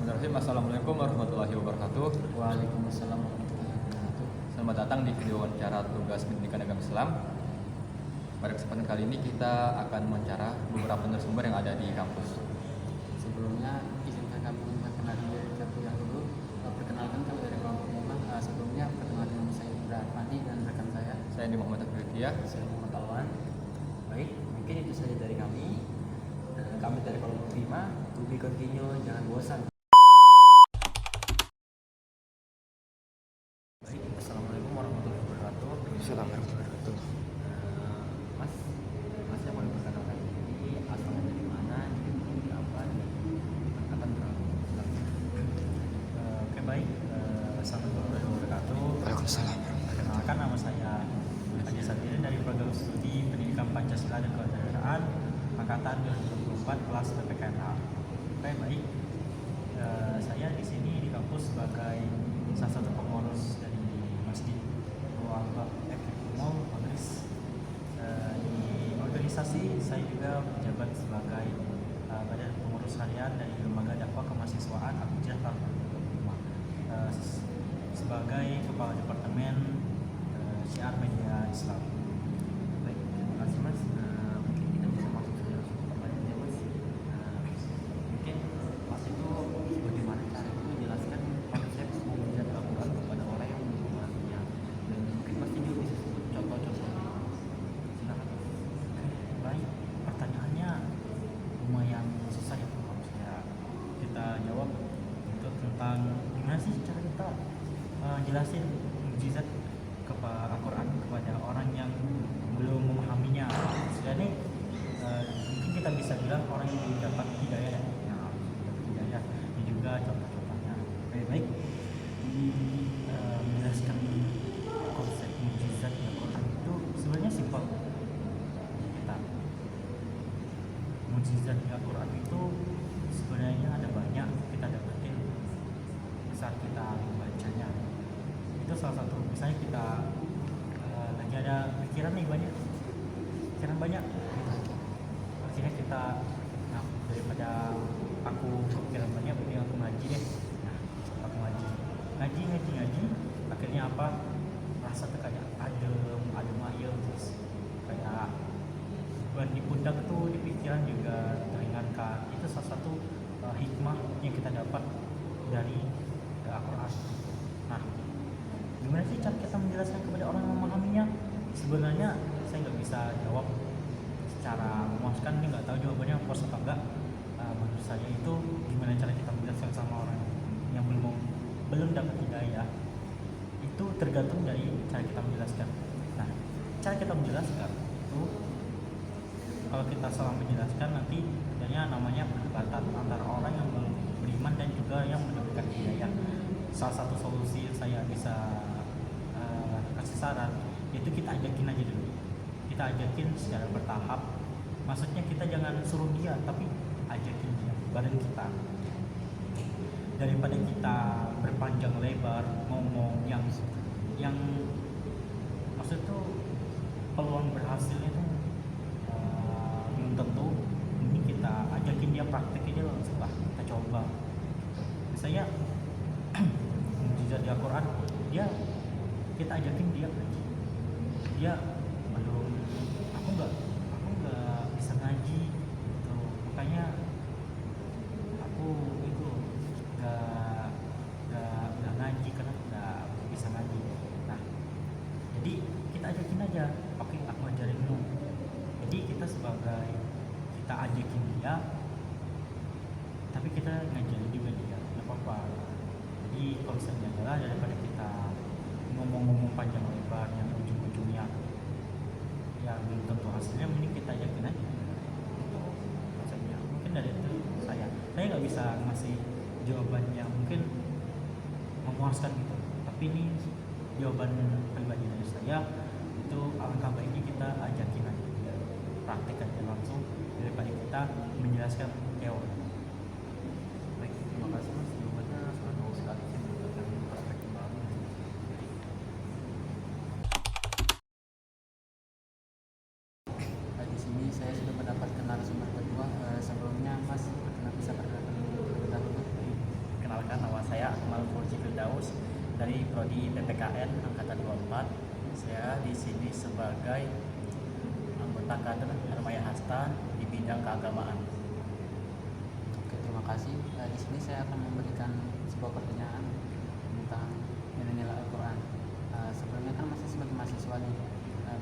Bismillahirrahmanirrahim. Assalamualaikum warahmatullahi wabarakatuh. Waalaikumsalam warahmatullahi wabarakatuh. Selamat datang di video wawancara tugas pendidikan agama Islam. Pada kesempatan kali ini kita akan mewawancara beberapa narasumber yang ada di kampus. Sebelumnya izinkan kami memperkenalkan diri terlebih dahulu. Perkenalkan kami dari kelompok Muhammad. Sebelumnya perkenalkan nama saya Indra Arfandi dan rekan saya Saya di Muhammad Afridiyah. saya Muhammad Alwan. Baik, mungkin itu saja dari kami. Kami dari kelompok 5, to be continue, jangan bosan. Baik, Assalamualaikum warahmatullahi wabarakatuh. Assalamualaikum warahmatullahi wabarakatuh. Mas yang boleh perkenalkan diri, asalnya dari mana, di apa, dan angkatan berapa? Oke baik, Assalamualaikum warahmatullahi wabarakatuh. Waalaikumsalam. Perkenalkan nama saya Haji Satiri dari program studi Pendidikan Pancasila dan Kewarganegaraan angkatan 2024 kelas PPKMH. Oke baik, saya di sini di kampus sebagai salah satu pengurus dari Masjid Al Mall Madris. Di organisasi saya juga menjabat sebagai badan pengurus harian dari lembaga dakwah kemahasiswaan Al-Hijrah tahun 2025 sebagai kepala departemen syiar media Islam. Baik, terima kasih Mas. Mungkin kita bisa masuk saja langsung ke pertanyaannya Mas. Mungkin Mas itu bagaimana cara menjelaskan konsep mujizat Al-Quran kepada orang yang belum memahaminya, dan mungkin Mas juga bisa sebut contoh-contohnya. Silakan. Baik, pertanyaannya lumayan susah ya kalau saya kita jawab itu tentang gimana sih cara kita jelasin mukjizat kepada Al-Quran kepada orang yang belum memahaminya. Jadi mungkin kita bisa bilang orang yang belum dapat hidayah ya, yang harus dapat hidayah. Ini juga contoh-contohnya. Baik, menjelaskan konsep mukjizat Al-Quran itu sebenarnya simpel. Kita mukjizat Al-Quran itu sebenarnya ada banyak kita dapetin saat kita membacanya. Itu salah satu, misalnya kita lagi ada pikiran nih banyak, pikiran banyak akhirnya kita daripada aku pikiran banyak mending aku ngaji deh. Nah, aku ngaji akhirnya apa, rasa tuh kayak adem ayem, terus kayak beban di pundak tuh di pikiran juga teringankan. Itu salah satu hikmah yang kita dapat dari Al-Quran. Nah, gimana sih cara kita menjelaskan kepada orang yang memahaminya? Sebenarnya saya nggak bisa jawab secara memuaskan, ini nggak tahu jawabannya puas atau enggak. Menurut saya itu gimana cara kita menjelaskan sama orang yang belum dapat hidayah, itu tergantung dari cara kita menjelaskan. Nah, cara kita menjelaskan itu kalau kita salah menjelaskan nanti adanya namanya perdebatan antara orang yang belum beriman dan juga yang mendapatkan hidayah. Salah satu solusi yang saya bisa kasih saran itu kita ajakin aja dulu. Kita ajakin secara bertahap. Maksudnya kita jangan suruh dia, tapi ajakin dia bareng kita. Daripada kita berpanjang lebar ngomong yang maksud tuh peluang berhasilnya tuh belum tentu. Ini kita ajakin dia praktek aja langsung lah, kita coba. Misalnya mukjizat di Al-Quran, kita ajakin dia ngaji. Dia belum, aku nggak bisa ngaji gitu, makanya aku itu nggak ngaji karena nggak bisa ngaji. Nah, jadi kita ajakin aja, oke aku ajarin lu. Jadi kita ajakin dia, tapi kita ngajarin juga dia, nggak apa-apa. Jadi konsepnya adalah daripada kita ngomong-ngomong panjang lebar yang ujung-ujungnya ya belum tentu hasilnya, mending kita yakin aja. Itu konsepnya. Mungkin dari itu saya nggak bisa ngasih jawaban yang mungkin memuaskan gitu, tapi ini jawaban pribadi dari saya. Itu alangkah baiknya kita ajakin aja, praktek aja langsung daripada kita menjelaskan teori. Baik, terima kasih Mas. Jawabannya sangat bagus sekali sih, memberikan perspektif baru. Di sini saya sudah mendapatkan narasumber kedua. Sebelumnya Mas bisa perkenalkan diri terlebih dahulu. Firdaus dari prodi PPKN angkatan 24. Saya di sini sebagai anggota kader Hermaya Hasta di bidang keagamaan. Oke, terima kasih. Di sini saya akan memberikan sebuah pertanyaan tentang nilai-nilai Al-Quran. Sebelumnya kan masih sebagai mahasiswa nih,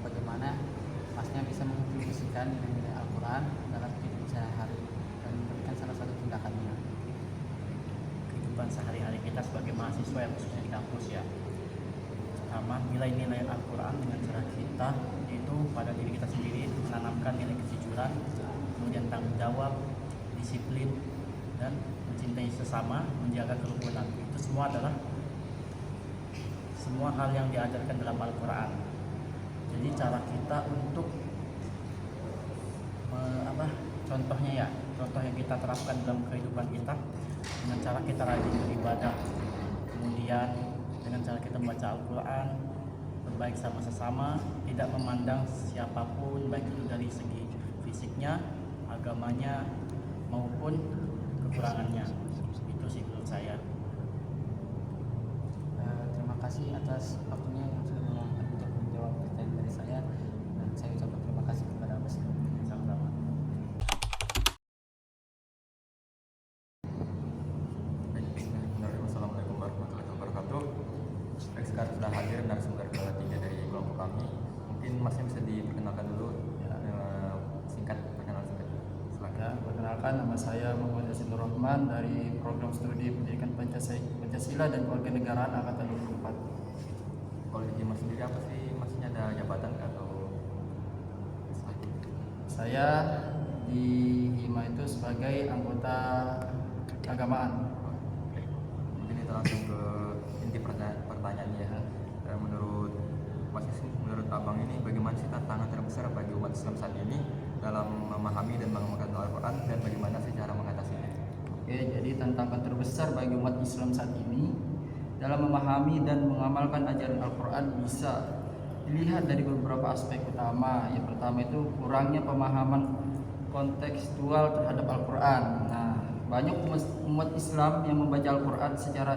bagaimana masnya bisa mengimplementasikan nilai-nilai Al-Quran dalam kehidupan sehari-hari dan memberikan salah satu tindakannya. Kehidupan sehari-hari kita sebagai mahasiswa yang khususnya di kampus ya. Pertama, nilai-nilai Al-Quran dengan cara kita itu pada diri kita sendiri menanamkan nilai kejujuran, kemudian tanggung jawab, disiplin, dan mencintai sesama, menjaga kerukunan. Itu semua adalah semua hal yang diajarkan dalam Al-Quran. Jadi cara kita untuk contohnya ya, contoh yang kita terapkan dalam kehidupan kita dengan cara kita rajin beribadah, kemudian dengan cara kita membaca Al-Quran, berbaik sama sesama, tidak memandang siapapun baik itu dari segi fisiknya, agamanya maupun kekurangannya. Itu sih menurut saya. Terima kasih atas waktunya yang sudah meluangkan untuk menjawab pertanyaan dari saya, dan saya ucapkan terima kasih kepada Mas. Sama-sama. Baik, bismillahirrahmanirrahim. Assalamualaikum warahmatullahi wabarakatuh. Baik, sekarang sudah hadir narasumber ketiga dari kelompok kami. Mungkin masnya bisa diperkenalkan dulu, singkat, perkenalan singkat. Silakan. Ya, perkenalkan, nama saya Muhammad Yasin Nur Rahman dari program studi Pendidikan Pancasila dan Kewarganegaraan angkatan 24. Kalau di Mas sendiri apa sih? Masnya ada jabatan atau Saya di HIMA itu sebagai anggota keagamaan. mungkin kita langsung ke inti pertanyaannya ya. Menurut Mas Yasin, menurut Abang ini bagaimana sih tantangan terbesar bagi umat Islam saat ini dalam memahami dan mengamalkan Al-Quran, dan bagaimana sih cara mengatasinya? Oke, jadi tantangan terbesar bagi umat Islam saat ini dalam memahami dan mengamalkan ajaran Al-Quran bisa dilihat dari beberapa aspek utama. Yang pertama itu kurangnya pemahaman kontekstual terhadap Al-Quran. Nah, banyak umat Islam yang membaca Al-Quran secara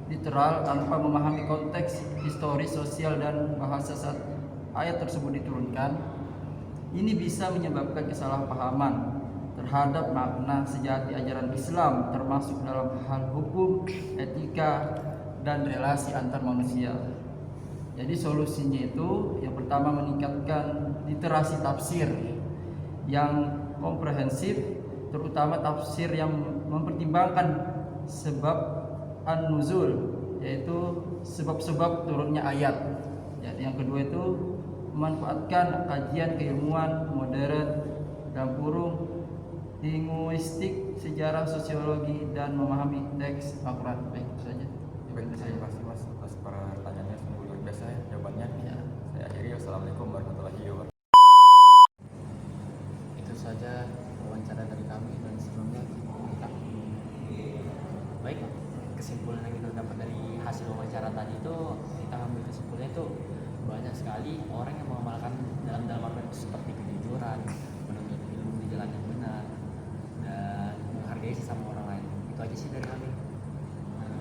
literal tanpa memahami konteks historis, sosial, dan bahasa saat ayat tersebut diturunkan. Ini bisa menyebabkan kesalahpahaman terhadap makna sejati ajaran Islam, termasuk dalam hal hukum, etika, dan relasi antar manusia. Jadi solusinya itu yang pertama meningkatkan literasi tafsir yang komprehensif, terutama tafsir yang mempertimbangkan sebab an-nuzul, yaitu sebab-sebab turunnya ayat. Jadi yang kedua itu memanfaatkan kajian keilmuan modern dalam kurung linguistik, sejarah, sosiologi, dan memahami teks Al-Quran. Baik, itu saja. Baik, terima kasih Mas atas pertanyaannya, sungguh luar biasa ya jawabannya. Ya. Saya akhiri, wassalamualaikum warahmatullahi wabarakatuh. Itu saja wawancara dari kami, dan sebelumnya kita baik, kesimpulan yang kita dapat dari hasil wawancara tadi itu, kita ambil kesimpulannya itu banyak sekali orang yang mengamalkan dalam Al-Quran seperti kejujuran, menuntut ilmu di jalan yang benar, dan menghargai sesama orang lain. Itu aja sih dari kami.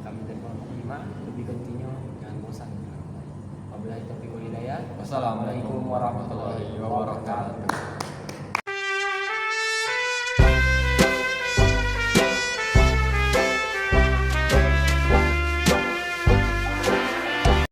Kami dari kelompok 5 lebih continue, jangan bosan. Wabillahi taufiq wal hidayah. Wassalamualaikum warahmatullahi wabarakatuh.